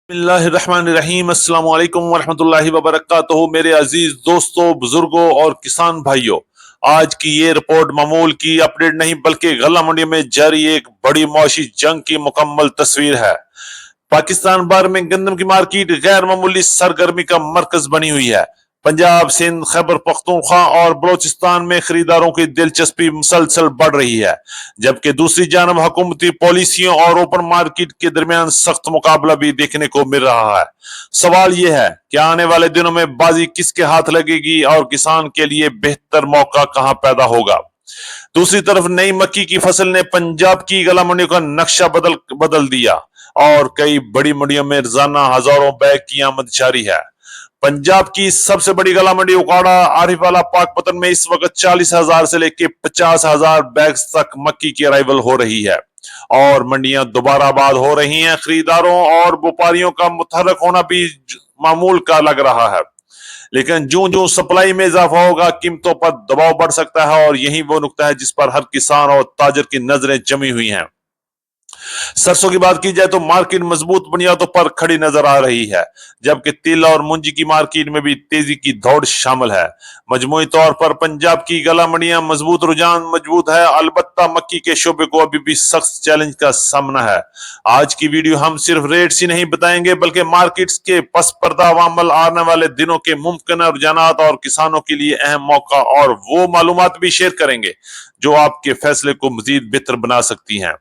बिस्मिल्लाहिर्रहमानिर्रहीम अस्सलाम वालेकुम वरहमतुल्लाहि वबरकातुहू। मेरे अजीज दोस्तों, बुजुर्गों और किसान भाइयों, आज की ये रिपोर्ट मामूल की अपडेट नहीं बल्कि गल्ला मंडी में जारी एक बड़ी मौशी जंग की मुकम्मल तस्वीर है। पाकिस्तान भर में गंदम की मार्केट गैर मामूली सरगर्मी का मरकज बनी हुई है। पंजाब, सिंध, खैबर पख्तूनख्वा और बलोचिस्तान में खरीदारों की दिलचस्पी मुसलसल बढ़ रही है, जबकि दूसरी जानब हुकूमती पॉलिसियों और ओपन मार्केट के दरमियान सख्त मुकाबला भी देखने को मिल रहा है। सवाल यह है कि आने वाले दिनों में बाजी किसके हाथ लगेगी और किसान के लिए बेहतर मौका कहां पैदा होगा। दूसरी तरफ नई मक्की की फसल ने पंजाब की गला मंडियों का नक्शा बदल बदल दिया और कई बड़ी मंडियों में रोजाना हजारों बैग की आमद जारी है। पंजाब की सबसे बड़ी गला मंडी उकाड़ा आरिफवाला पाकपतन में इस वक्त 40,000 से लेकर 50,000 बैग तक मक्की की अराइवल हो रही है और मंडियां दोबारा आबाद हो रही हैं। खरीदारों और व्यापारियों का मुतहरक होना भी मामूल का लग रहा है, लेकिन जो जो सप्लाई में इजाफा होगा कीमतों पर दबाव बढ़ सकता है और यही वो नुकता है जिस पर हर किसान और ताजर की नजरें जमी हुई हैं। सरसों की बात की जाए तो मार्केट मजबूत बुनियादों पर खड़ी नजर आ रही है, जबकि तिल और मुंजी की मार्केट में भी तेजी की दौड़ शामिल है। मजमूई तौर पर पंजाब की गला मंडियां मजबूत, रुझान मजबूत है। अलबत्ता मक्की के शोबे को अभी भी सख्त चैलेंज का सामना है। आज की वीडियो हम सिर्फ रेट्स ही नहीं बताएंगे बल्कि मार्केट्स के पस पर्दा अवामल, आने वाले दिनों के मुमकिन रुझानात और किसानों के लिए अहम मौका और वो मालूमात भी शेयर करेंगे जो आपके फैसले को मजीद बेहतर बना सकती हैं।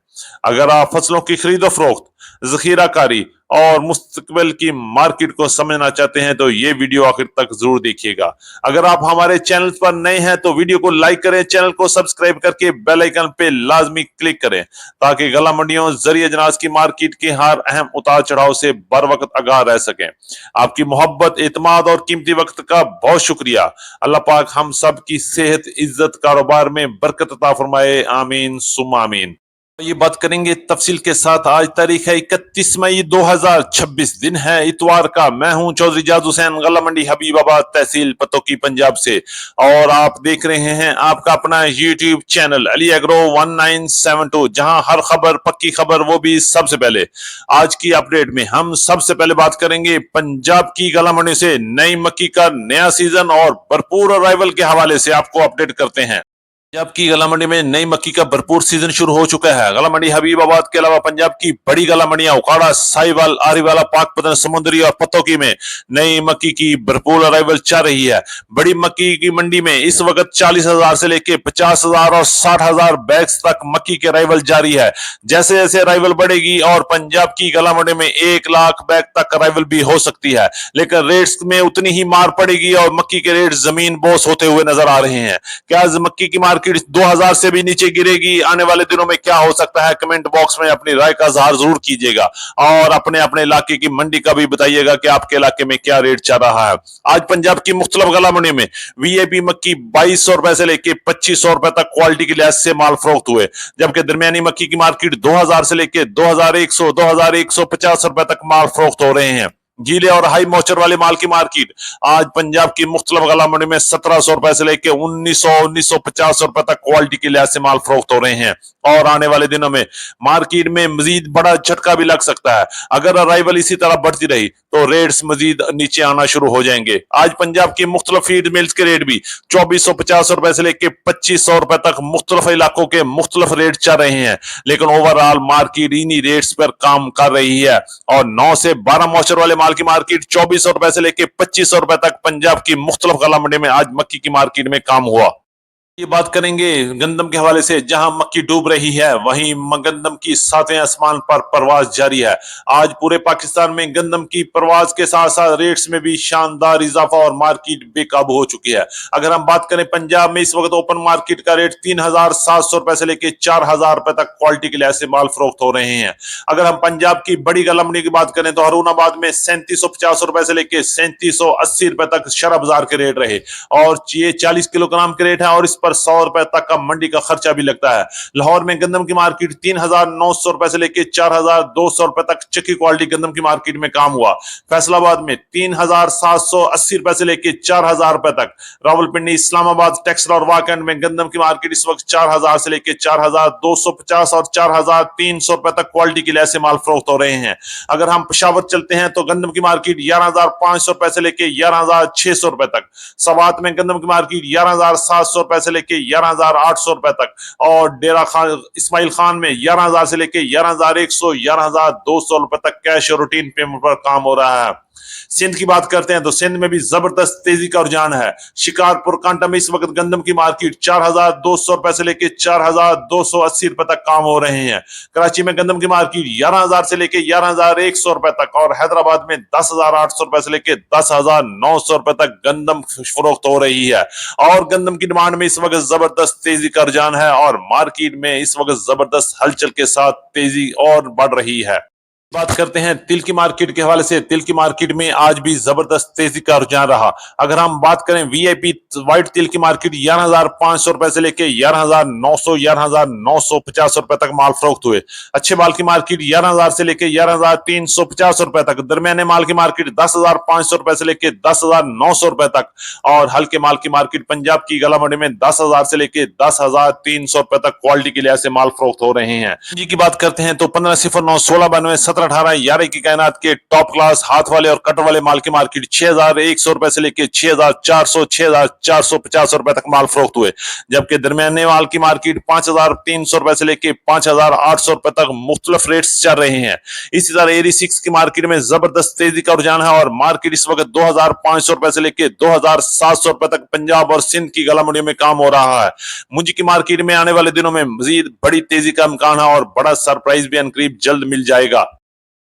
अगर आप फसलों की खरीदो फरोख्त, जखीरा कारी और मुस्तकबिल की मार्केट को समझना चाहते हैं तो ये वीडियो आखिर तक जरूर देखिएगा। अगर आप हमारे चैनल पर नए हैं तो वीडियो को लाइक करें, चैनल को सब्सक्राइब करके बेल आइकन पे लाजमी क्लिक करें ताकि गला मंडियों जरिए जनाज की मार्केट के हर अहम उतार चढ़ाव से बर वक्त आगाह रह सकें। आपकी मोहब्बत, एतमाद और कीमती वक्त का बहुत शुक्रिया। अल्लाह पाक हम सब की सेहत, इज्जत, कारोबार में बरकत अता फरमाए। आमीन सुम्मा आमीन। ये बात करेंगे तफसील के साथ। आज तारीख है 31 मई 2026, दिन है इतवार का। मैं हूं चौधरी जाद हुसैन, गला मंडी हबीबाबाद, तहसील पतोकी, पंजाब से, और आप देख रहे हैं आपका अपना यूट्यूब चैनल अली एग्रो 1972, जहां हर खबर पक्की खबर, वो भी सबसे पहले। आज की अपडेट में हम सबसे पहले बात करेंगे पंजाब की गला मंडी से नई मक्की का नया सीजन और भरपूर अराइवल के हवाले से आपको अपडेट करते हैं। पंजाब की गला मंडी में नई मक्की का भरपूर सीजन शुरू हो चुका है। गला मंडी हबीबाबाद के अलावा पंजाब की बड़ी गला मंडियां उकाड़ा, साहिवाल, आरिवाला, पाकपतन, समुद्री और पतोकी में नई मक्की की भरपूर अराइवल चल रही है। बड़ी मक्की की मंडी में इस वक्त 40,000 से लेकर 50,000 और 60,000 बैग्स तक मक्की के अराइवल जारी है। जैसे जैसे अराइवल बढ़ेगी और पंजाब की गला मंडी में 1 लाख बैग तक अराइवल भी हो सकती है, लेकिन रेट्स में उतनी ही मार पड़ेगी और मक्की के रेट जमीन बोस होते हुए नजर आ रहे हैं। क्या मक्की की मार्केट 2000 से भी नीचे गिरेगी? आने वाले दिनों में क्या हो सकता है? कमेंट बॉक्स में अपनी राय का इजहार जरूर कीजिएगा और अपने अपने इलाके की मंडी का भी बताइएगा कि आपके इलाके में क्या रेट चल रहा है। आज पंजाब की मुख्तलिफ गला मंडी में वीआईपी मक्की 2200 रुपए से लेकर 2500 रुपए तक क्वालिटी के लिहाज से माल फरोख्त हुए, जबकि दरमियानी मक्की की मार्केट 2000 से लेकर 2100, 2150 रुपए तक माल फरोख्त हो रहे हैं। गीले और हाई मॉइस्चर वाले माल की मार्केट आज पंजाब की मुख्तलिफ गला मंडी में 1700 रुपए से लेकर 1950 रुपए तक क्वालिटी के लिहाज से माल फरोख्त हो रहे हैं और आने वाले दिनों में मार्केट में मजीद बड़ा झटका भी लग सकता है। अगर अराइवल इसी तरह बढ़ती रही तो रेट्स मजीद नीचे आना शुरू हो जाएंगे। आज पंजाब की मुख्तलिफ फीड मिल्स के रेट भी 2450 रुपए से लेकर 2500 रुपए तक मुख्तलिफ इलाकों के मुख्तलिफ रेट चल रहे हैं, लेकिन ओवरऑल मार्केट इन्हीं रेट्स पर काम कर रही है और 9 से 12 मॉइस्चर वाले माल की मार्केट 2400 रुपए से लेकर 2500 रुपए तक पंजाब की मुख्तलिफ गला मंडी में आज मक्की की मार्केट में काम हुआ। ये बात करेंगे गंदम के हवाले से। जहां मक्की डूब रही है वहीं गंदम की सातवें आसमान पर परवाज जारी है। आज पूरे पाकिस्तान में गंदम की परवाज के साथ साथ रेट्स में भी शानदार इजाफा और मार्केट बेकाबू हो चुकी है। अगर हम बात करें पंजाब में इस वक्त ओपन मार्केट का रेट 3700 रुपए से लेकर 4000 रुपए तक क्वालिटी के लिहाज से माल फरोख्त हो रहे हैं। अगर हम पंजाब की बड़ी गला मंडी की बात करें तो हरूनाबाद में 3750 रुपए से लेकर 3780 रुपए तक शरा बाजार के रेट रहे और ये 40 किलोग्राम के रेट है और इस पर 100 रुपए तक का मंडी का खर्चा भी लगता है। लाहौर में गंदम की मार्केट 3,900 रुपए से लेकर 4,200 रुपए तक चक्की क्वालिटी गंदम की मार्केट में काम हुआ। फैसलाबाद में 3,780 रुपए से लेकर 4,000 रुपए तक। रावलपिंडी, इस्लामाबाद, टेक्सला और वाकंड में गंदम की मार्केट इस वक्त 4,000 से लेकर 4,250 और 4,300 रुपए तक क्वालिटी के लिहाज से माल फरोख्त हो रहे हैं। अगर हम पेशावर चलते हैं तो गंदम की मार्केट 11,500 रुपए से लेकर 11,600 रुपए तक। सवात में गंदम की मार्केट 11,700 रुपए से लेकर 11,800 रुपए तक और डेरा खान इस्माइल खान में 11,000 से लेकर 11,100 11,200 रुपए तक कैश और रूटीन पेमेंट पर काम हो रहा है। सिंध की बात करते हैं तो सिंध में भी जबरदस्त तेजी का रुझान है। शिकारपुर कांटा में इस वक्त गंदम की मार्केट 4,200 रुपए से लेकर 4,280 रुपए तक काम हो रहे हैं। कराची में गंदम की मार्केट 11,000 से लेकर 11,100 रुपए तक और हैदराबाद में 10,800 रुपए से लेकर 10,900 रुपए तक गंदम फरोख्त हो रही है। और गंदम की डिमांड में इस वक्त जबरदस्त तेजी का रुझान है और मार्केट में इस वक्त जबरदस्त हलचल के साथ तेजी और बढ़ रही है। बात करते हैं तिल की मार्केट के हवाले से। तिल की मार्केट में आज भी जबरदस्त तेजी का रुझान रहा। अगर हम बात करें वीआईपी व्हाइट तिल की मार्केट 11,500 रुपए से लेकर 11,900 11,950 रुपए तक माल फरोख्त हुए। अच्छे माल की मार्केट 11,000 से लेकर 11,350 रुपए तक। दरमियाने माल की मार्केट 10,500 रुपए से लेकर 10,900 रुपए तक और हल्के माल की मार्केट पंजाब की गला मंडी में 10,000 से लेकर 10,300 रुपए तक क्वालिटी के लिहाज से माल फरोख्त हो रहे हैं। जी की बात करते हैं तो 1509 1692 1718 11 की कायनात के टॉप क्लास हाथ वाले और कट वाले माल की मार्केट 6,100 रुपए से लेकर 6,400 6,450 रुपए तक माल फरोख्त हुए। जबकि दरमियाने माल की मार्केट 5,300 रुपए से लेकर 5,800 रुपए तक मुख्तलिफ रेट्स चल रहे हैं। इसी तरह एरी 6 की मार्केट में जबरदस्त तेजी का रुझान है और मार्केट इस वक्त 2,500 रुपए से लेकर 2,700 रुपए तक पंजाब और सिंध की गला मंडियों में काम हो रहा है। मुंजी की मार्केट में आने वाले दिनों में मजीद बड़ी तेजी का इम्कान है और बड़ा सरप्राइज भी अनकरीब जल्द मिल जाएगा।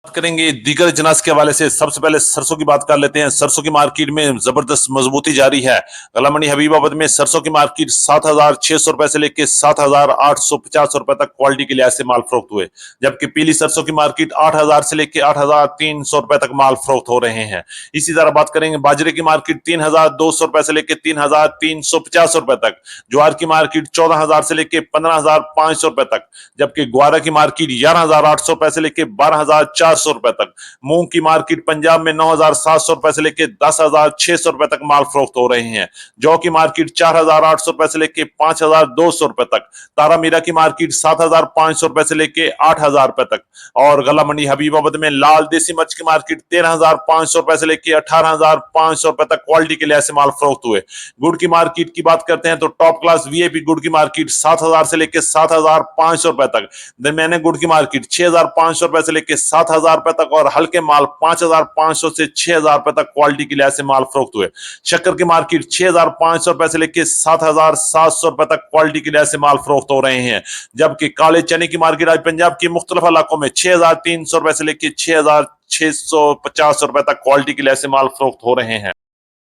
करेंगे दीगर जनास के हवाले से। सबसे पहले सरसों की बात कर लेते हैं। सरसों की मार्केट में जबरदस्त मजबूती जारी है। गला मंडी हबीबाबाद में सरसों की मार्केट 7,600 रुपए से लेकर 7,850 रुपए तक क्वालिटी के लिहाज से माल फरोख्त हुए। जबकि पीली सरसों की मार्केट 8,000 से लेकर 8,300 रुपए तक माल फरोख्त हो रहे हैं। इसी तरह बात करेंगे बाजरे की मार्केट 3,200 रुपए से लेकर 3,350 रुपए तक। ज्वार की मार्केट 14,000 से लेकर 15,500 रुपए तक। जबकि ग्वारा की मार्केट 11,800 रुपए से लेकर 12,400 रुपए तक। मूंग की मार्केट पंजाब में 9,700 रुपए से लेकर 10,600 रुपए तक माल फरोख्त हो रहे हैं। जौ की मार्केट 4,800 रुपए से लेकर 5,200 रुपए तक। तारा मीरा की मार्केट 7,500 रुपए से लेकर 8,000 रुपए तक। और गला मंडी हबीबाबाद में लाल देसी मिर्च की मार्केट 13,500 रुपए से लेकर 18,500 रुपए तक क्वालिटी के लिहाज से माल फरोख्त हुए। गुड़ की मार्केट की बात करते हैं तो टॉप क्लास वीआईपी गुड़ की मार्केट 7,000 से लेकर 7,500 रुपए तक। दरमियाने गुड़ की मार्केट 6,500 रुपए से लेकर 7,000 रुपए तक और हल्के माल 5,500 से 6,000 रुपए तक क्वालिटी के लिहाज से माल फरोख्त हुए। शक्कर की मार्केट 6,500 रुपए से लेकर 7,700 रुपए तक क्वालिटी के लिहाज से माल फरोख्त हो रहे हैं। जबकि काले चने की मार्केट आज पंजाब के मुख्तलिफ इलाकों में 6,300 रुपए से लेकर 6,650 रुपए तक क्वालिटी के लिहाज से माल फरोख्त हो रहे हैं।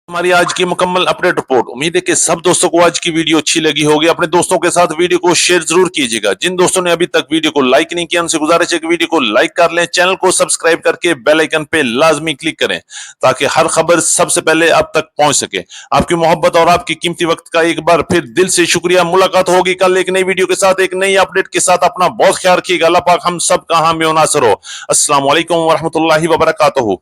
हमारी आज की मुकम्मल अपडेट रिपोर्ट। उम्मीद है कि सब दोस्तों को आज की वीडियो अच्छी लगी होगी। अपने दोस्तों के साथ वीडियो को शेयर जरूर कीजिएगा। जिन दोस्तों ने अभी तक वीडियो को लाइक नहीं किया उनसे गुजारिश है कि वीडियो को लाइक कर लें, चैनल को सब्सक्राइब करके बेल आइकन पे लाजमी क्लिक करें ताकि हर खबर सबसे पहले आप तक पहुंच सके। आपकी मोहब्बत और आपकी कीमती वक्त का एक बार फिर दिल से शुक्रिया। मुलाकात होगी कल एक नई वीडियो के साथ, एक नई अपडेट के साथ। अपना बहुत ख्याल रखिएगा। अल्लाह पाक हम सब का हामी और नासर हो। अस्सलाम वालेकुम व रहमतुल्लाहि व बरकातहू।